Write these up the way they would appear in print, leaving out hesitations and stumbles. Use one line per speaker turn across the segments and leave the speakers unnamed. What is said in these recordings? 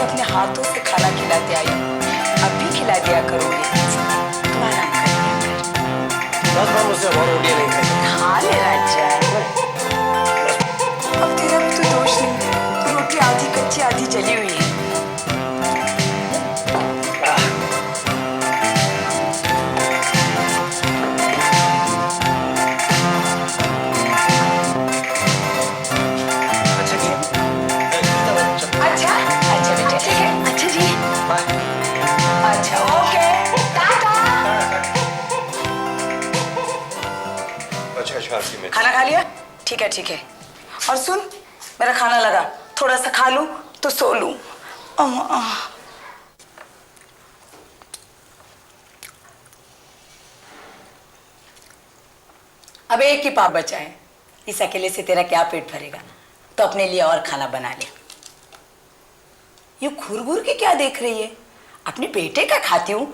उसे अपने हाथों से खाना खिलाते आई हूँ, अब भी खिला दिया करोगे। तुम आराम कर लिया कर।
बस मैं मुझसे और रोटियां नहीं खाई।
खा ले राजा, अब तेरा भी तो दोष नहीं, रोटी आधी कच्ची आधी जली हुई है। खाना खा लिया? ठीक है ठीक है। और सुन, मेरा खाना लगा, थोड़ा सा खा लूं तो सो लूं। अब एक ही पाव बचा है, इस अकेले से तेरा क्या पेट भरेगा, तो अपने लिए और खाना बना ले। ये घूर घूर के क्या देख रही है? अपने बेटे का खाती हूँ,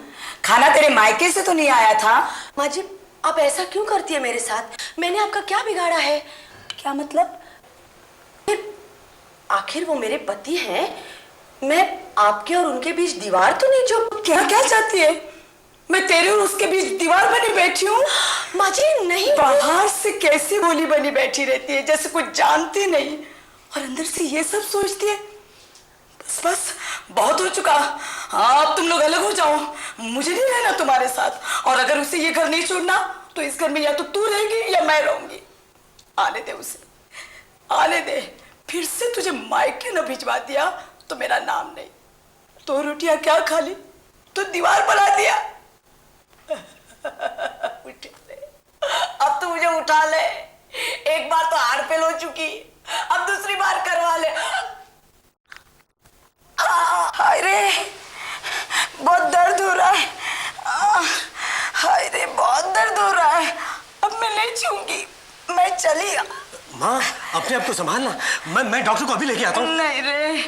खाना तेरे मायके से तो नहीं आया था।
माँ जी, आप ऐसा क्यों करती है मेरे साथ? मैंने आपका क्या बिगाड़ा है?
क्या मतलब?
आखिर वो मेरे पति हैं, मैं आपके और उनके बीच दीवार तो नहीं जो।
क्या क्या चाहती है? मैं तेरे और उसके बीच दीवार बनी बैठी हूँ?
माँ जी नहीं,
बाहर से कैसी बोली बनी बैठी रहती है, जैसे कुछ जानती नहीं, और अंदर से ये सब सोचती है। बस बस बहुत हो चुका। हाँ, अब तुम लोग अलग हो जाओ, मुझे नहीं रहना तुम्हारे साथ। और अगर उसे ये घर नहीं छोड़ना तो इस घर में या तो तू रहेगी या मैं रहूंगी। आने दे उसे, आने दे। फिर से तुझे मायके न भिजवा दिया तो मेरा नाम नहीं। तो रोटियां क्या खा ली तो दीवार बना दिया। अब तो मुझे उठा ले, एक बार तो हार फेल हो चुकी, अब दूसरी बार करवा ले। हाय रे, बहुत दर्द हो रहा है। हाय रे, बहुत दर्द हो रहा है। अब मैं नहीं छूंगी, मैं चली।
माँ, अपने आप को संभालना, मैं डॉक्टर को अभी लेके आता हूँ।
नहीं रे,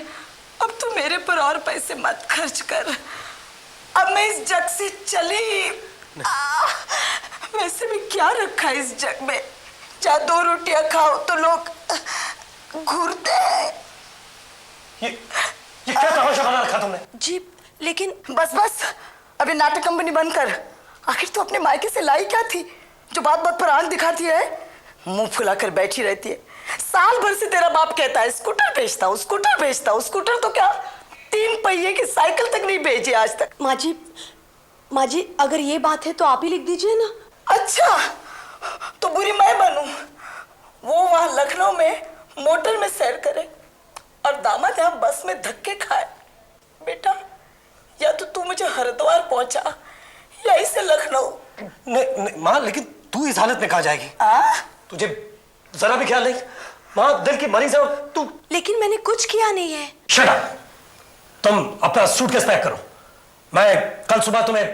अब तू मेरे पर और पैसे मत खर्च कर, अब मैं इस जग से चली। वैसे भी क्या रखा है इस जग में, जहाँ 2 रोटियां खाओ तो लोग घूरते हैं।
ये क्या तमाशा बना रखा तुमने?
जी लेकिन
बस बस, अभी नाटक कंपनी बंद कर। आखिर तू अपने मायके से लाई क्या थी जो बात बात पर आंख दिखाती है, मुंह फुलाकर बैठी रहती है। साल भर से तेरा बाप कहता है स्कूटर बेचता हूँ, स्कूटर बेचता हूँ। स्कूटर तो क्या, 3 पहिए की साइकिल तक नहीं बेची आज तक।
माँ जी अगर ये बात है तो आप ही लिख दीजिए ना।
अच्छा, तो बुरी मैं बनूं? वो वहां लखनऊ में मोटर में सैर करे और दामाद यहाँ बस में धक्के खाए। बेटा, या तो तू मुझे हरिद्वार पहुंचा या इसे लखनऊ।
नहीं माँ, लेकिन तू इस हालत में कहाँ जाएगी? तुझे जरा भी ख्याल नहीं? माँ दिल की मरीज है और तू।
लेकिन मैंने कुछ किया नहीं है।
Shut up! तुम अपना सूटकेस पैक करो, मैं कल सुबह तुम्हें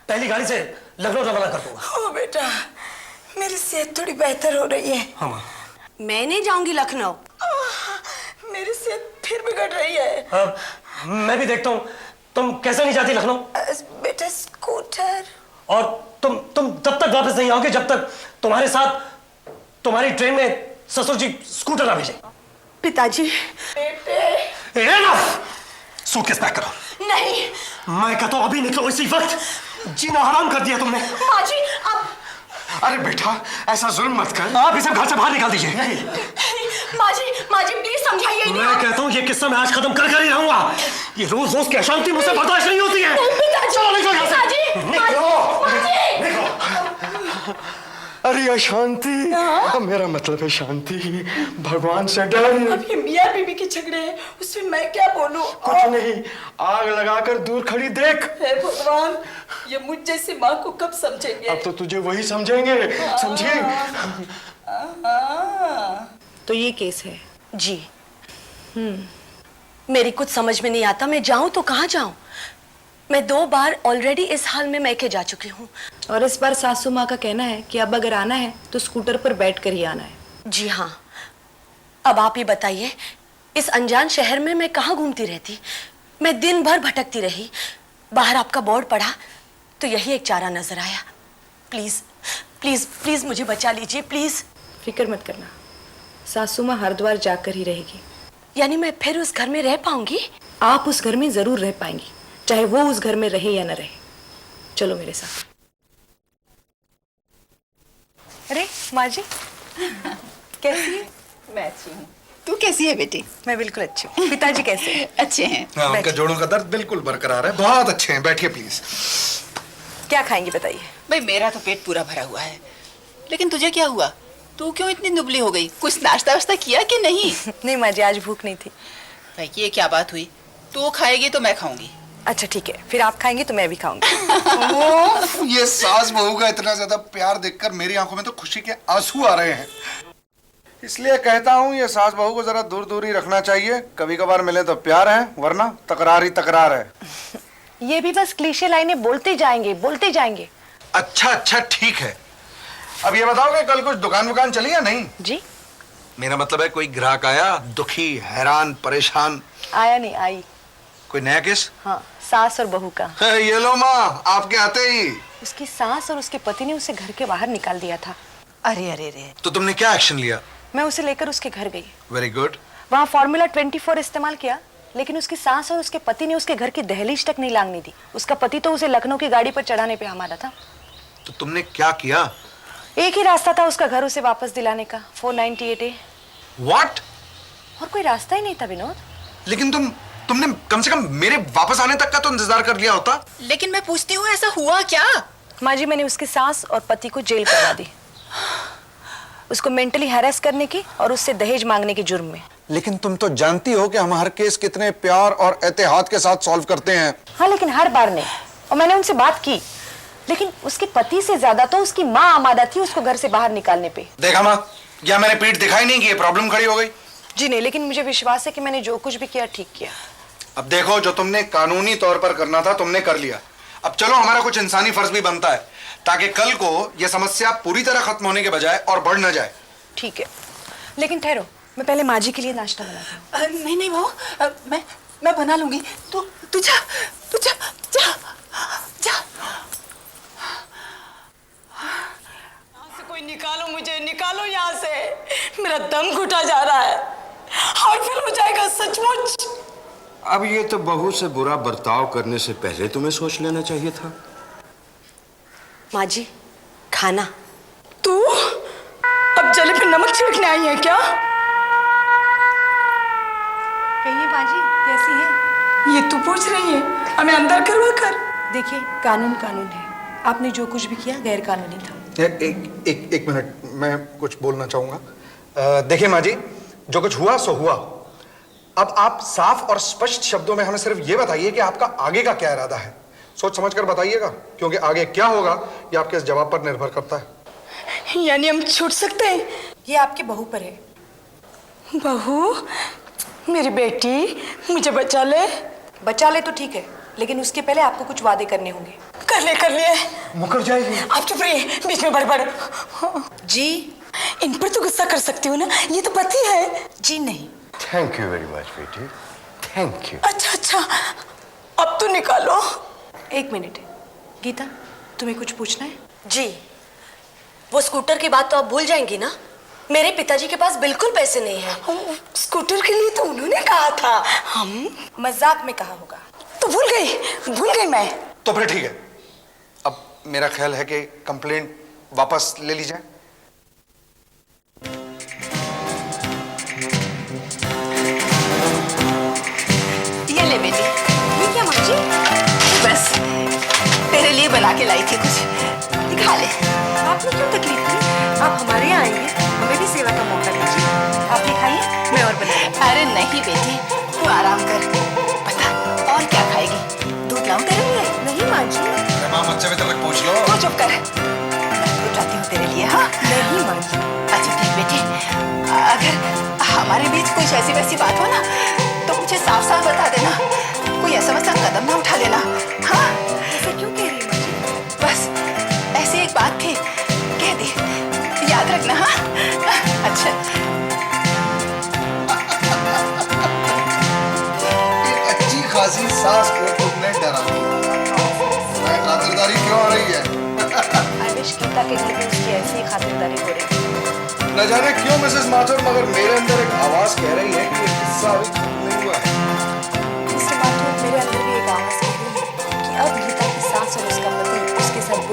पहली गाड़ी से लखनऊ रवाना कर दूंगा।
ओ बेटा, मेरी सेहत थोड़ी बेहतर हो रही है।
हाँ माँ।
मैं नहीं जाऊंगी लखनऊ।
मेरी सेहत फिर बिगड़ रही है।
मैं भी देखता हूँ, तुम कैसे नहीं जाती लखनऊ?
बेटा स्कूटर।
और तुम तब तक वापस नहीं आओगे जब तक तुम्हारे साथ तुम्हारी ट्रेन में ससुर जी स्कूटर ना भेजे।
पिताजी।
बेटे।
एनफ! सूटकेस पैक करो।
नहीं।
मैं कहता हूं अभी निकलो, इसी वक्त। जीना हराम कर दिया तुमने।
माँ जी अब।
अरे बेटा, ऐसा जुल्म मत कर।
आप इसे घर से बाहर निकाल दीजिए।
माँ जी प्लीज समझाइए।
मैं कहता हूँ ये किस्सा मैं आज खत्म कर ही रहूंगा। ये रोज रोज की अशांति मुझसे बर्दाश्त नहीं होती है। चलो निकलो यहाँ से। निकलो।
अरे अशांति, मेरा मतलब है शांति। भगवान से डर।
अब ये मियां बीवी के झगड़े हैं, उसमें मैं क्या बोलूं?
कुछ नहीं, आग लगाकर दूर खड़ी देख।
हे भगवान, ये मुझ जैसी माँ को कब समझेंगे?
अब तो तुझे वही समझेंगे, समझे?
तो ये केस है
जी। मेरी कुछ समझ में नहीं आता, मैं जाऊं तो कहाँ जाऊं? मैं 2 बार ऑलरेडी इस हाल में मैके जा चुकी हूँ।
और इस बार सासू माँ का कहना है कि अब अगर आना है तो स्कूटर पर बैठ कर ही आना है।
जी हाँ, अब आप ही बताइए, इस अनजान शहर में मैं कहाँ घूमती रहती? मैं दिन भर भटकती रही, बाहर आपका बोर्ड पढ़ा तो यही एक चारा नजर आया। प्लीज प्लीज प्लीज मुझे बचा लीजिए, प्लीज।
फिक्र मत करना, सासू माँ हरिद्वार जाकर ही रहेगी।
यानी मैं फिर उस घर में रह पाऊंगी?
आप उस घर में जरूर रह पाएंगी, चाहे वो उस घर में रहे या न रहे। चलो मेरे साथ। अरे माँ जी, कैसी है?
मैं अच्छी हूँ। तू कैसी है बेटी?
मैं बिल्कुल अच्छी हूँ। पिताजी कैसे हैं?
अच्छे हैं।
हाँ, उनका
बैठिए।
जोड़ों का दर्द बिल्कुल बरकरार है, बहुत अच्छे हैं। बैठिए प्लीज।
क्या खाएंगी बताइए।
भाई मेरा तो पेट पूरा भरा हुआ है, लेकिन तुझे क्या हुआ? तू क्यों इतनी दुबली हो गई? कुछ नाश्ता वास्ता किया कि नहीं?
नहीं माँ जी, आज भूख नहीं थी।
भाई ये क्या बात हुई? तू खाएगी तो मैं खाऊंगी।
अच्छा ठीक है, फिर आप खाएंगी तो मैं भी खाऊंगी।
ये सास बहू का इतना ज्यादा प्यार देखकर मेरी आंखों में तो खुशी के आंसू आ रहे हैं। इसलिए कहता हूँ ये सास बहू को जरा दूर दूर ही रखना चाहिए। कभी कभार मिले तो प्यार है, वरना तकरार ही तकरार है।
ये भी बस क्लीशे लाइनें बोलते जाएंगे।
अच्छा ठीक है। अब ये बताओ कि कल कुछ दुकान चली या नहीं?
जी?
मेरा मतलब है कोई ग्राहक आया दुखी, हैरान, परेशान?
आया नहीं, आई।
कोई नया केस?
हाँ, सास और बहू का।
ये लो माँ, आपके आते ही।
उसकी सास और उसके पति ने उसे घर के बाहर निकाल दिया था।
अरे अरे अरे,
तो तुमने क्या एक्शन लिया?
मैं उसे लेकर उसके घर गई।
Very good.
वहाँ फॉर्मूला 24 इस्तेमाल किया, लेकिन उसकी सास और उसके पति ने उसके घर की दहलीज तक नहीं लांघनी दी। उसका पति तो उसे लखनऊ की गाड़ी पर चढ़ाने पे हमारा था।
तो तुमने क्या किया?
एक ही रास्ता था उसका घर उसे वापस दिलाने का, 498A।
What?
और कोई रास्ता ही नहीं था विनोद।
लेकिन तुमने कम से कम मेरे वापस आने तक का तो इंतजार कर लिया होता।
लेकिन मैं पूछती हूँ ऐसा हुआ क्या?
माँ जी, मैंने उसकी सास और पति को जेल करवा दी, उसको मेंटली हैरेस करने की और उससे दहेज मांगने के जुर्म में।
लेकिन तुम तो जानती हो कि हम हर केस कितने प्यार और एहतियात के साथ सॉल्व करते हैं।
हाँ, लेकिन हर बार नहीं। और मैंने उनसे बात की, लेकिन उसके पति से ज्यादा तो उसकी माँ आमादा थी उसको घर से बाहर निकालने पे।
देखा माँ, या मैंने पीठ दिखाई नहीं की, प्रॉब्लम खड़ी हो गई।
जी नहीं, लेकिन मुझे विश्वास है कि मैंने जो कुछ भी किया ठीक किया।
अब देखो, जो तुमने कानूनी तौर पर करना था तुमने कर लिया। अब चलो, हमारा कुछ इंसानी फर्ज भी बनता है ताकि कल को यह समस्या पूरी तरह खत्म होने के बजाय और बढ़ न जाए।
ठीक है, लेकिन ठहरो, मैं पहले माँ जी के लिए नाश्ता बनाती हूँ।
नहीं बहू, मैं बना लूंगी। तू जा।
यहाँ से कोई निकालो, मुझे निकालो यहाँ से। मेरा दम घुटा जा रहा है और फिर हो जाएगा सचमुच।
अब ये तो बहू से बुरा बर्ताव करने से पहले तुम्हें सोच लेना चाहिए था।
माँ जी, खाना।
तू अब जले पे नमक छिड़कने आई है क्या?
कहिए माँ जी, कैसी है?
ये तू पूछ रही है? हमें अंदर करवा कर।
देखिए, कानून कानून है। आपने जो कुछ भी किया गैर कानूनी था।
एक मिनट, मैं कुछ बोलना चाहूंगा। देखिए माँ जी, जो कुछ हुआ सो हुआ। अब आप साफ और स्पष्ट शब्दों में हमें सिर्फ ये बताइए कि आपका आगे का क्या इरादा है। सोच समझ कर बताइएगा, क्योंकि आगे क्या होगा ये आपके इस जवाब पर निर्भर करता है।
यानी हम छूट सकते हैं?
ये आपकी बहू पर है।
बहू, मेरी बेटी, मुझे बचा ले।
बचा ले तो ठीक है, लेकिन उसके पहले आपको कुछ वादे करने होंगे।
कर लिए।
मुकर जाएगी।
आप चुप रहिए, बीच में बड़बड़।
जी?
इन पर तो गुस्सा कर सकती हूँ ना, ये तो पति है।
जी नहीं।
थैंक यू वेरी मच बेटी, थैंक यू।
अच्छा, अब तो निकालो।
एक मिनट, गीता, तुम्हें कुछ पूछना है?
जी, वो स्कूटर की बात तो आप भूल जाएंगी ना? मेरे पिताजी के पास बिल्कुल पैसे नहीं है।
स्कूटर के लिए तो उन्होंने कहा था। हम
मजाक में कहा होगा।
तो भूल गई मैं।
तो फिर ठीक है, अब मेरा ख्याल है कि कंप्लेंट वापस ले ली जाए।
ये ले बेटी।
ये क्या माँ जी?
बस तेरे लिए बना के लाई थी कुछ, खा ले।
आपने क्यों तकलीफ की? आप हमारे यहाँ आएंगे, हमें भी सेवा का मौका दीजिए। आप भी खाइए, मैं और बनाऊंगी।
अरे नहीं बेटी, तू आराम कर। बता और क्या खाएगी? दूध लाऊं तेरे लिए?
नहीं माँ जी।
माँ, बच्चे भी तक पूछ लो।
तू चुप कर, मैं दूध लाती हूँ तेरे लिए। हाँ
नहीं माँ जी।
अच्छा ठीक बेटी, अगर हमारे बीच कुछ ऐसी वैसी बात हो ना तो मुझे साफ साफ बता देना। कोई ऐसा वैसा कदम ना उठा लेना। हाँ,
ऐसा क्यों कह रही माँ जी?
बस ऐसी एक बात थी, कह दी, याद रखना। हाँ अच्छा।
एक अच्छी खासी सास को तुमने डरा दिया। मैं खातिरदारी क्यों आ रही है?
आई विश गीता के घर में उसकी ऐसी ही खातिरदारी हो रही।
न जाने क्यों मिसेस माथुर, मगर मेरे अंदर एक आवाज कह रही है कि ये किस्सा अभी खत्म नहीं हुआ है।
मिस्टर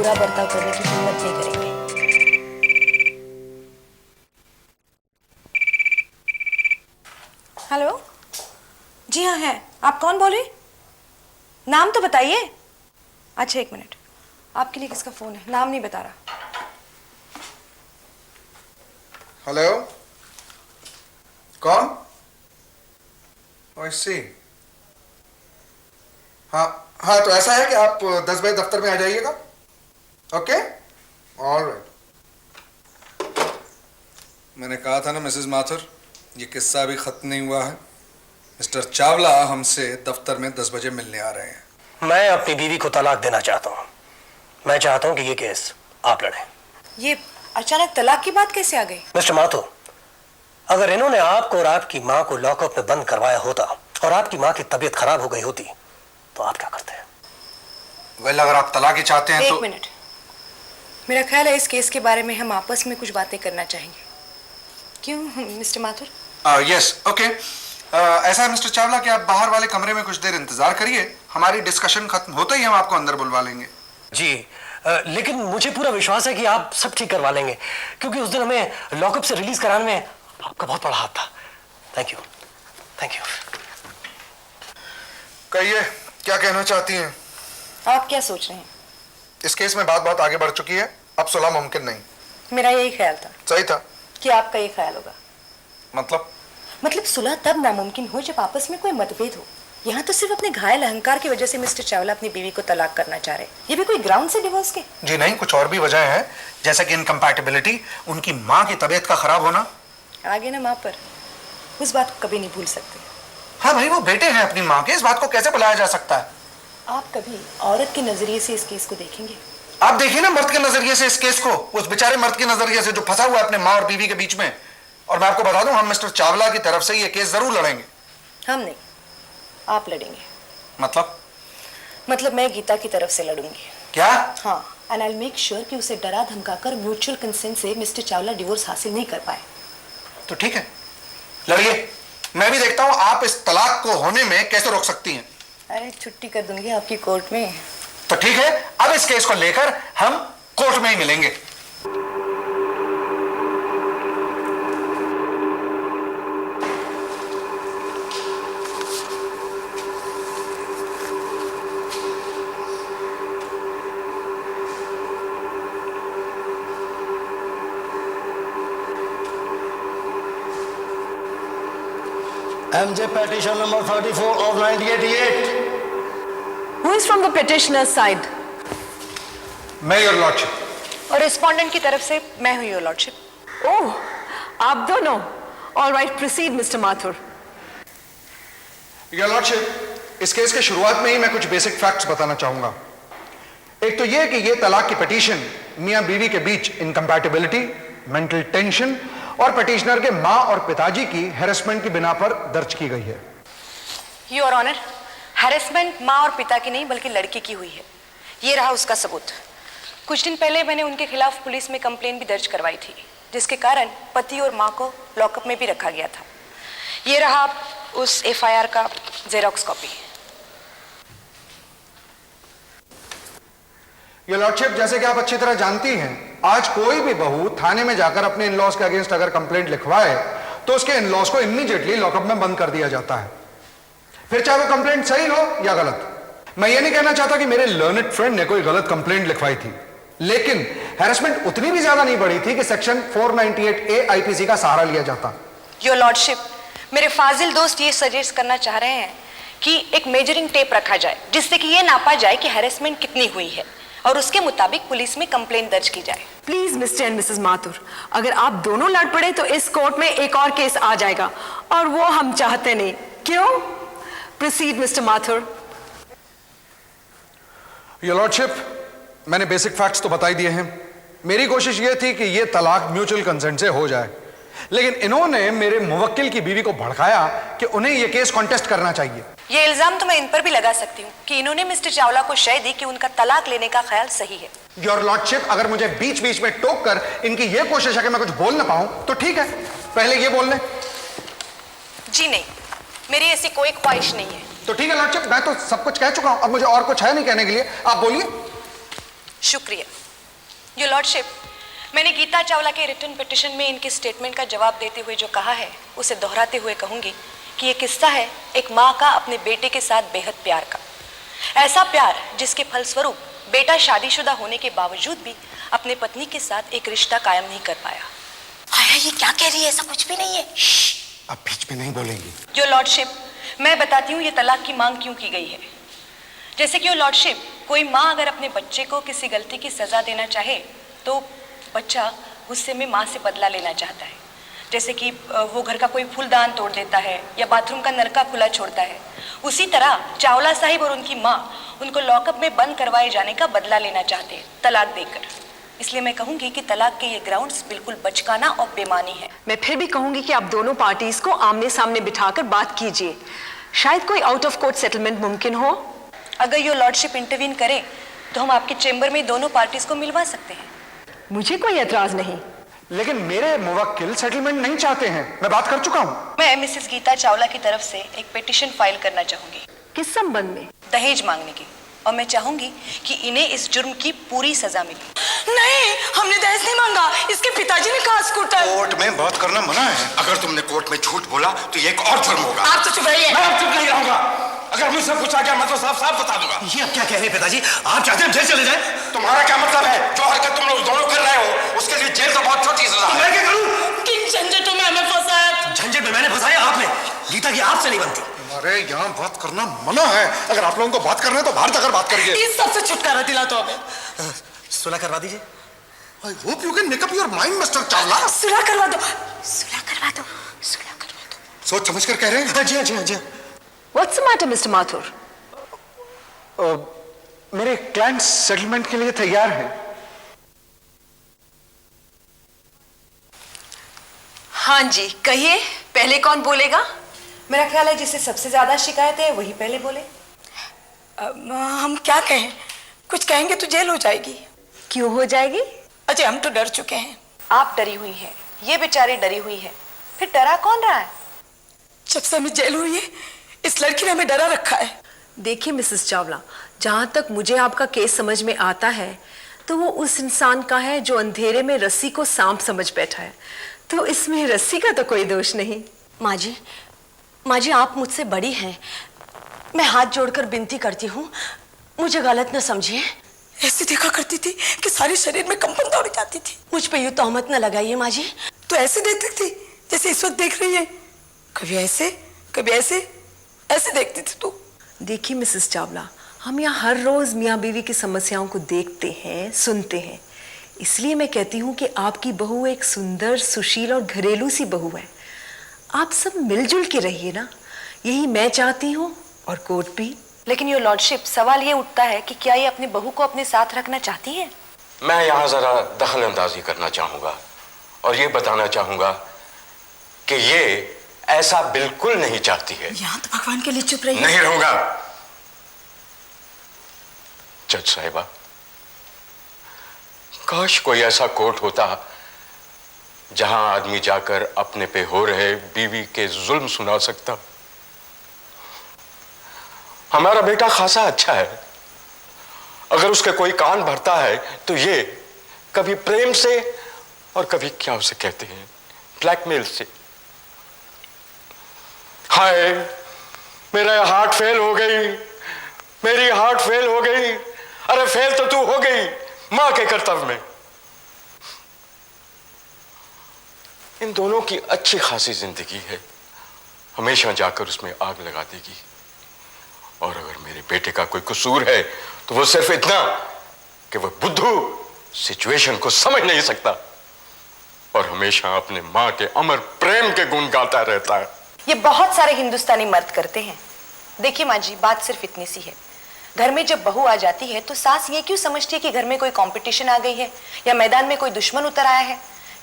बुरा बर्ताव करने की हिम्मत नहीं करेंगे। हेलो, जी हाँ है। आप कौन बोल रहे? नाम तो बताइए। अच्छा एक मिनट, आपके लिए किसका फोन है? नाम नहीं बता रहा।
हेलो, कौन? सी हाँ हाँ, तो ऐसा है कि आप 10 बजे दफ्तर में आ जाइएगा। Okay, alright. मैंने कहा था ना मिसेस माथुर, ये किस्सा अभी खत्म नहीं हुआ है। मिस्टर चावला हमसे दफ्तर में 10 बजे मिलने आ रहे हैं।
मैं अपनी बीवी को तलाक देना चाहता हूँ। मैं चाहता हूँ कि ये केस आप लड़ें।
ये अचानक तलाक की बात कैसे आ गई?
मिस्टर माथुर, अगर इन्होंने आपको और आपकी माँ को लॉकअप में बंद करवाया होता और आपकी माँ की तबीयत खराब हो गई होती तो आप क्या करते?
वेल, अगर आप तलाक ही चाहते हैं तो
एक मिनट, मेरा ख्याल है इस केस के बारे में हम आपस में कुछ बातें करना चाहेंगे। क्यों मिस्टर माथुर?
Yes, okay. ऐसा है मिस्टर चावला कि आप बाहर वाले कमरे में कुछ देर इंतजार करिए। हमारी डिस्कशन खत्म होते ही हम आपको अंदर बुलवा लेंगे।
जी, लेकिन मुझे पूरा विश्वास है कि आप सब ठीक करवा लेंगे, क्योंकि उस दिन हमें लॉकअप से रिलीज कराने में आपका बहुत बड़ा हाथ था। Thank you, thank you.
कहिए, क्या कहना चाहती हैं?
आप क्या सोच रहे हैं?
इस केस में बात बहुत आगे बढ़ चुकी है, अब सुलह मुमकिन नहीं।
मेरा यही ख्याल था
सही था।
कि आपका ये ख्याल होगा।
मतलब
सुलह तब नामुमकिन हो जब आपस में कोई मतभेद हो। यहाँ तो सिर्फ अपने घायल अहंकार की वजह से मिस्टर चावला अपनी बीवी को तलाक करना चाह रहे। ये भी कोई ग्राउंड से डिवोर्स के?
जी नहीं, कुछ और भी वजह है, जैसे कि इनकम्पैटिबिलिटी, उनकी माँ की तबीयत का खराब होना।
आगे ना माँ पर, उस बात को कभी नहीं भूल सकते।
हाँ भाई, वो बेटे हैं अपनी माँ के, इस बात को कैसे भुलाया जा सकता है?
आप कभी औरत के नजरिए से इस केस को देखेंगे?
आप देखिए ना मर्द के नजरिए से इस केस को, उस बेचारे मर्द के नजरिए से जो फंसा हुआ है अपने माँ और बीवी के बीच में। और मैं आपको बता दूं, हम मिस्टर चावला की तरफ से ये केस जरूर लड़ेंगे।
हम नहीं, आप लड़ेंगे।
मतलब
मैं गीता की तरफ से लड़ूंगी।
क्या?
हाँ, and I will make sure कि उसे डरा धमकाकर म्यूचुअल कंसेंट से मिस्टर चावला डिवोर्स हासिल नहीं कर पाए।
तो ठीक है, लड़िए। मैं भी देखता हूं आप इस तलाक को होने में कैसे रोक सकती हैं।
अरे छुट्टी कर दूंगी आपकी कोर्ट में।
तो ठीक है, अब इस केस को लेकर हम कोर्ट में ही मिलेंगे।
MJ petition number 34 of 1988.
Who is from the petitioner's side?
मैं योर लॉर्डशिप।
और रिस्पोंडेंट की तरफ से मैं हुई योर लॉर्डशिप।
ओह, आप दोनों। All right, proceed, Mr. Mathur.
Your lordship, इस केस के शुरुआत में ही मैं कुछ बेसिक फैक्ट्स बताना चाहूंगा। एक तो यह कि यह तलाक की पिटीशन मियां बीवी के बीच इनकम्पैटिबिलिटी, मेंटल टेंशन और पिटीशनर के मां और पिताजी की हैरेसमेंट की बिना पर दर्ज की गई है।
योर ऑनर, हैरेसमेंट माँ और पिता की नहीं बल्कि लड़की की हुई है। ये रहा उसका सबूत। कुछ दिन पहले मैंने उनके खिलाफ पुलिस में कंप्लेंट भी दर्ज करवाई थी, जिसके कारण पति और माँ को लॉकअप में भी रखा गया था। ये रहा उस एफआईआर का जेरॉक्स कॉपी।
ये लॉर्डशिप, जैसे कि आप अच्छी तरह जानती हैं, आज कोई भी बहू थाने में जाकर अपने इन-लॉज के अगेंस्ट अगर कंप्लेंट लिखवाए तो उसके इन-लॉज को इमीडिएटली लॉकअप में बंद कर दिया जाता है, फिर चाहे वो कंप्लेंट सही हो या गलत। मैं ये नहीं कहना चाहता कि मेरे लर्नेड फ्रेंड ने कोई गलत कंप्लेंट लिखवाई थी, लेकिन हैरेसमेंट उतनी भी ज्यादा नहीं बढ़ी थी कि सेक्शन 498A आईपीसी का सहारा लिया जाता।
योर लॉर्डशिप, मेरे फाजिल दोस्त ये सजेस्ट करना चाह रहे हैं कि एक मेजरिंग टेप रखा जाए, जिससे कि ये नापा जाए कि हैरेसमेंट कितनी हुई है और उसके मुताबिक पुलिस में कंप्लेंट दर्ज की जाए।
Please mister and Mrs Mathur, अगर आप दोनों लड़ पड़े तो इस कोर्ट में एक और केस आ जाएगा और वो हम चाहते नहीं। क्यों? Proceed mister Mathur.
Your lordship, मैंने बेसिक फैक्ट्स तो बता ही दिए हैं। मेरी कोशिश यह थी कि यह तलाक म्यूचुअल कंसेंट से हो जाए, लेकिन इन्होंने मेरे मुवक्किल की बीवी को भड़काया कि उन्हें यह केस कॉन्टेस्ट करना चाहिए।
ये इल्जाम तो मैं इन पर भी लगा सकती हूँ कि इन्होंने मिस्टर चावला को शय दी कि उनका तलाक लेने का ख्याल सही है।
योर लॉर्डशिप, अगर मुझे बीच बीच में टोक कर इनकी यह कोशिश है कि मैं कुछ बोल ना पाऊं तो ठीक है, पहले ये बोल लें।
जी नहीं, मेरी ऐसी कोई ख्वाहिश नहीं है।
तो ठीक है लॉर्डशिप, मैं तो सब कुछ कह चुका हूं, अब मुझे और कुछ है नहीं कहने के लिए, आप बोलिए।
शुक्रिया योर लॉर्डशिप। मैंने गीता चावला के रिटन पिटिशन में इनके स्टेटमेंट का जवाब देते हुए जो कहा है उसे दोहराते हुए कहूंगी कि ये किस्सा है एक माँ का अपने बेटे के साथ बेहद प्यार का। ऐसा प्यार जिसके फलस्वरूप बेटा शादीशुदा होने के बावजूद भी अपने पत्नी के साथ एक रिश्ता कायम नहीं कर पाया।
आया ये क्या कह रही है? ऐसा कुछ भी नहीं है।
अब बीच में नहीं बोलेंगी।
योर लॉर्डशिप, मैं बताती हूँ ये तलाक की मांग क्यों की गई है। जैसे कि योर लॉर्डशिप, कोई माँ अगर अपने बच्चे को किसी गलती की सजा देना चाहे तो बच्चा गुस्से में माँ से बदला लेना चाहता है। जैसे कि वो घर का कोई फूलदान तोड़ देता है या बाथरूम का नलका खुला छोड़ता है। उसी तरह चावला साहिब और उनकी माँ उनको लॉकअप में बंद करवाए जाने का बदला लेना चाहते हैं तलाक देकर। इसलिए मैं कहूंगी कि तलाक के ये ग्राउंड्स बिल्कुल बचकाना और बेमानी है।
मैं फिर भी कहूंगी कि आप दोनों पार्टीज को आमने सामने बिठाकर बात कीजिए। शायद कोई आउट ऑफ कोर्ट सेटलमेंट मुमकिन हो।
अगर योर लॉर्डशिप इंटरवीन करे तो हम आपके चेंबर में दोनों पार्टीज को मिलवा सकते हैं।
मुझे कोई एतराज नहीं।
लेकिन मेरे मुवक्किल सेटलमेंट नहीं चाहते हैं। मैं बात कर चुका हूँ।
मैं मिसेस गीता चावला की तरफ से एक पिटीशन फाइल करना चाहूंगी।
किस संबंध में?
दहेज मांगने की। और मैं चाहूंगी कि इन्हें इस जुर्म की पूरी सजा मिले।
नहीं, हमने दहेज नहीं मांगा। इसके पिताजी ने कहा स्कूटर।
कोर्ट में बात करना मना है। अगर तुमने कोर्ट में झूठ बोला तो ये एक और जुर्म होगा।
आप तो चुप रहिए।
मैं अब चुप नहीं रहूंगा। अगर मुझसे पूछा गया मैं तो साफ साफ बता दूंगा।
ये अब क्या कह रहे हैं पिताजी? आप चाहते हैं जेल चले जाएं?
तुम्हारा क्या मतलब है? जो हरकत तुम लोग दोनों कर रहे हो उसके लिए जेल तो बहुत छोटी सजा है।
मैं क्या करूं?
किन झंझटों में हमें फंसाया?
झंझट में मैंने फंसाया आपने। गीता की आपसे नहीं बनती।
अरे यहाँ बात करना मना है। अगर आप लोगों को बात करना है तो बाहर जाकर बात करिए।
इस सबसे छुटकारा दिला तो हमें।
सुलह करवा दीजिए।
I hope you can make up your mind, Mr. Chawla.
सुलह करवा दो।
सुलह करवा दो, सुलह करवा दो।
सोच समझ कर कह रहे हैं?
जी हाँ जी।
What's the matter, Mr. Mathur?
मेरे क्लाइंट सेटलमेंट के लिए तैयार है।
हाँ जी, कहिए पहले कौन बोलेगा? मेरा ख्याल है जिसे सबसे ज्यादा शिकायत है वही पहले बोले।
हम क्या कहें? कुछ कहेंगे तो जेल हो जाएगी।
क्यों हो जाएगी?
अजय, हम तो डर चुके हैं।
आप डरी हुई हैं, ये बेचारी डरी हुई है। फिर डरा कौन रहा है?
जब से हमें जेल हुई है इस लड़की ने हमें डरा रखा है।
देखिए मिसेस चावला, जहां तक मुझे आपका केस समझ में आता है तो वो उस इंसान का है जो अंधेरे में रस्सी को सांप समझ बैठा है। तो इसमें रस्सी का तो कोई दोष नहीं।
माँ जी आप मुझसे बड़ी हैं। मैं हाथ जोड़कर विनती करती हूँ, मुझे गलत न समझिए।
ऐसे देखा करती थी कि सारे शरीर में कंपन दौड़ जाती थी।
मुझ पे यूं तोहमत न लगाइए माँ जी।
तो ऐसे देखती थी जैसे इस वक्त देख रही है। कभी ऐसे कभी ऐसे ऐसे देखती थी तू।
देखिए मिसेस चावला, हम यहाँ हर रोज मियाँ बीवी की समस्याओं को देखते हैं, सुनते हैं। इसलिए मैं कहती हूँ कि आपकी बहू एक सुंदर, सुशील और घरेलू सी बहू है। आप सब मिलजुल के रहिए ना, यही मैं चाहती हूँ और कोर्ट भी।
लेकिन योर लॉर्डशिप, सवाल ये उठता है कि क्या ये अपनी बहू को अपने साथ रखना चाहती है?
मैं यहाँ जरा दखल अंदाजी करना चाहूंगा और ये बताना चाहूंगा कि ये ऐसा बिल्कुल नहीं चाहती है।
यहाँ तो भगवान के लिए चुप रही।
नहीं रहूंगा। जज साहिबा, काश कोई ऐसा कोर्ट होता जहां आदमी जाकर अपने पे हो रहे बीवी के जुल्म सुना सकता। हमारा बेटा खासा अच्छा है। अगर उसके कोई कान भरता है तो ये कभी प्रेम से और कभी क्या उसे कहते हैं, ब्लैकमेल से। हाय, मेरा हार्ट फेल हो गई, मेरी हार्ट फेल हो गई। अरे फेल तो तू हो गई मां के कर्तव्य में। इन दोनों की अच्छी खासी जिंदगी है, हमेशा जाकर उसमें आग लगा देगी। और अगर मेरे बेटे का कोई कसूर है तो वो सिर्फ इतना कि वह बुद्धू सिचुएशन को समझ नहीं सकता और हमेशा अपने मां के अमर प्रेम के गुण गाता रहता है।
ये बहुत सारे हिंदुस्तानी मर्द करते हैं। देखिए माँ जी, बात सिर्फ इतनी सी है। घर में जब बहू आ जाती है तो सास ये क्यों समझती है कि घर में कोई कंपटीशन आ गई है या मैदान में कोई दुश्मन उतर आया है।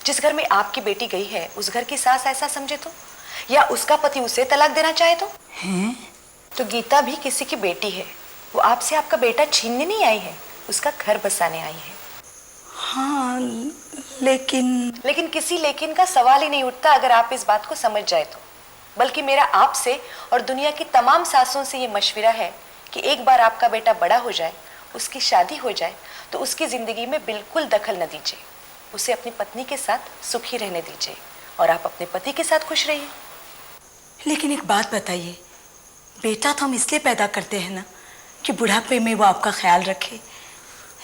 जिस घर में आपकी बेटी गई है उस घर की सास ऐसा समझे तो, या उसका पति उसे तलाक देना चाहे तो। तो गीता भी किसी की बेटी है। वो आपसे आपका बेटा छीनने नहीं आई है, उसका घर बसाने आई है।
हाँ, लेकिन
किसी लेकिन का सवाल ही नहीं उठता अगर आप इस बात को समझ जाए तो। बल्कि मेरा आपसे और दुनिया की तमाम सासों से ये मशविरा है कि एक बार आपका बेटा बड़ा हो जाए, उसकी शादी हो जाए, तो उसकी जिंदगी में बिल्कुल दखल न दीजिए। उसे अपनी पत्नी के साथ सुखी रहने दीजिए और आप अपने पति के साथ खुश रहिए।
लेकिन एक बात बताइए, बेटा तो हम इसलिए पैदा करते हैं ना कि बुढ़ापे में वो आपका ख्याल रखे,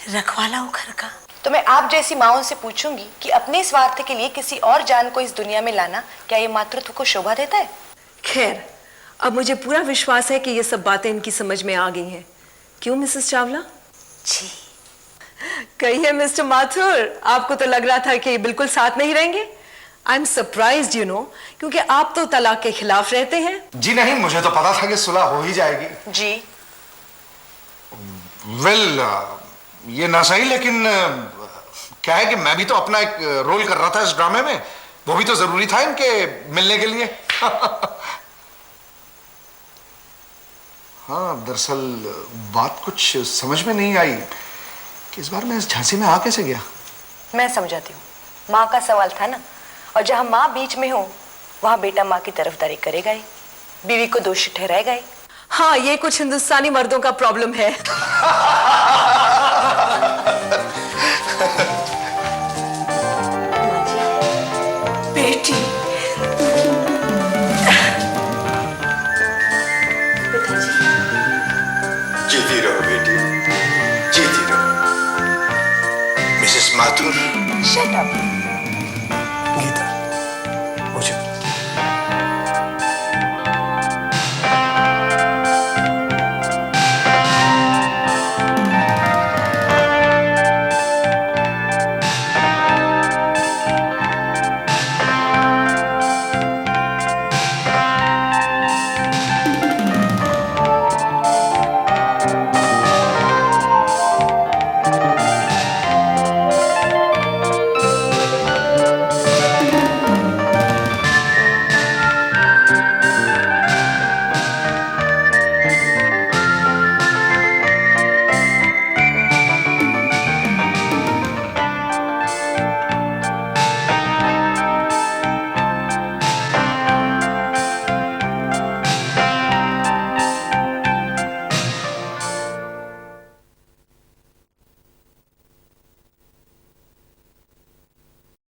रखवाला हो घर का।
तो मैं आप जैसी माँओं से पूछूंगी कि अपने स्वार्थ के लिए किसी और जान को इस दुनिया में लाना क्या ये मातृत्व को शोभा देता है?
खैर, अब मुझे पूरा विश्वास है कि ये सब बातें इनकी समझ में आ गई हैं। क्यों मिसेस चावला?
जी।
कहिए मिस्टर माथुर, आपको तो लग रहा था कि बिल्कुल साथ नहीं रहेंगे। I am surprised you know, क्योंकि आप तो तलाक के खिलाफ रहते हैं।
जी नहीं, मुझे तो पता था कि सुलह हो ही जाएगी।
जी।
वेल, ये ना सही, लेकिन क्या है कि मैं भी तो अपना एक रोल कर रहा था इस ड्रामे में, वो भी तो जरूरी था इनके मिलने के लिए। हाँ, दरअसल बात कुछ समझ में नहीं आई कि इस बार मैं इस झांसी में आ कैसे गया।
मैं समझाती हूँ, माँ का सवाल था ना, और जहाँ माँ बीच में हो वहाँ बेटा माँ की तरफदारी करेगा ही, बीवी को दोषी ठहराएगा ही।
हाँ, ये कुछ हिंदुस्तानी मर्दों का प्रॉब्लम है।